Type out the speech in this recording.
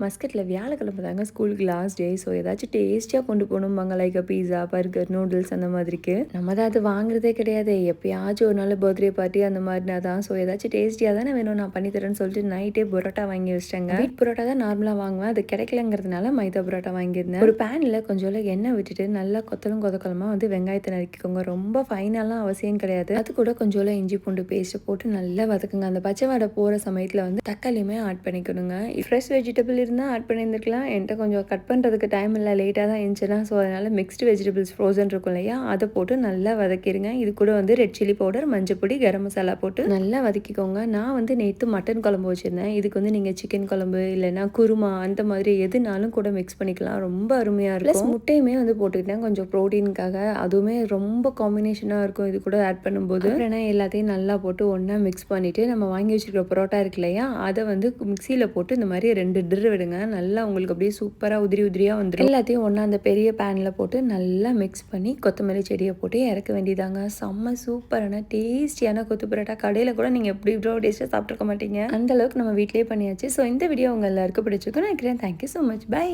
மஸ்கட்டில் வியாழக்கிழமை தாங்க ஸ்கூலுக்கு லாஸ்ட் டே. ஸோ ஏதாச்சும் டேஸ்ட்டியாக கொண்டு போகணும்பாங்க. லைக் பீஸா, பர்கர், நூடுல்ஸ் அந்த மாதிரிக்கு. நம்ம தான் அது வாங்குறதே கிடையாது. எப்பயாச்சும் ஒரு நாள் பர்த்டே பார்ட்டி அந்த மாதிரினா தான். ஸோ ஏதாச்சும் டேஸ்ட்டியாக தானே வேணும், நான் பண்ணித்தரேன்னு சொல்லிட்டு நைட்டே பரோட்டா வாங்கி வச்சிட்டேங்க. வீட் பரோட்டா தான் நார்மலாக வாங்குவேன். அது கிடைக்கலங்கிறதுனால மைதா பரோட்டா வாங்கியிருந்தேன். ஒரு பேனில் கொஞ்சம் எண்ணெய் விட்டுட்டு நல்லா கொதக்கலமாக வந்து வெங்காயத்தை நறுக்கிக்கோங்க. ரொம்ப ஃபைனலாம் அவசியம் கிடையாது. அது கூட கொஞ்சம் இஞ்சி பூண்டு பேஸ்ட்டு போட்டு நல்லா வதக்குங்க. அந்த பச்சை வாடை போகிற சமயத்தில் வந்து தக்காளியுமே ஆட் பண்ணிக்கணுங்க. ஃப்ரெஷ் வெஜிடபிள் இருந்தால் ஆட் பண்ணியிருந்துருக்கலாம். என்கிட்ட கொஞ்சம் கட் பண்ணுறதுக்கு டைம் இல்லை, லேட்டாக தான் இருந்துச்சுன்னா. ஸோ அதனால் மிக்ஸ்டு வெஜிடபிள்ஸ் ஃப்ரோசன் இருக்கும் இல்லையா, அதை போட்டு நல்லா வதக்கிடுங்க. இது கூட வந்து ரெட் சில்லி பவுடர், மஞ்சள் பொடி, கரம் மசாலா போட்டு நல்லா வதக்கிக்கோங்க. நான் வந்து நேற்று மட்டன் குழம்பு வச்சுருந்தேன். இதுக்கு வந்து நீங்கள் சிக்கன் குழம்பு இல்லைன்னா குருமா அந்த மாதிரி எதுனாலும் கூட மிக்ஸ் பண்ணிக்கலாம். ரொம்ப அருமையாக இருக்கும். ப்ளஸ் முட்டையுமே வந்து போட்டுக்கிட்டேன் கொஞ்சம் ப்ரோட்டீனுக்காக. அதுவுமே ரொம்ப காம்பினேஷனாக இருக்கும் இது கூட ஆட் பண்ணும்போது. ஏன்னா எல்லாத்தையும் நல்லா போட்டு ஒன்றா மிக்ஸ் பண்ணிவிட்டு நம்ம வாங்கி வச்சுருக்க பரோட்டா இருக்கு இல்லையா, அதை வந்து மிக்சியில் போட்டு இந்த மாதிரி 2 டிரு விடுங்க. நல்லா உங்களுக்கு அப்படியே சூப்பராக உதிரி உதிரியாக வந்துடும். எல்லாத்தையும் ஒன்றா அந்த பெரிய பேனில் போட்டு நல்லா மிக்ஸ் பண்ணி கொத்தமல்லி செடியை போட்டு இறக்க வேண்டியதாங்க. செம்ம சூப்பரான டேஸ்டியான கொத்து பரோட்டா. கடையில் கூட நீங்கள் எப்படி இவ்வளோ டேஸ்ட்டாக சாப்பிட்ருக்க மாட்டீங்க. அந்தளவுக்கு நம்ம வீட்டிலேயே பண்ணியாச்சு. ஸோ இந்த வீடியோ உங்கள் எல்லாருக்கும் பிடிச்சிருக்குன்னு நினைக்கிறேன். Thank you so much. பை.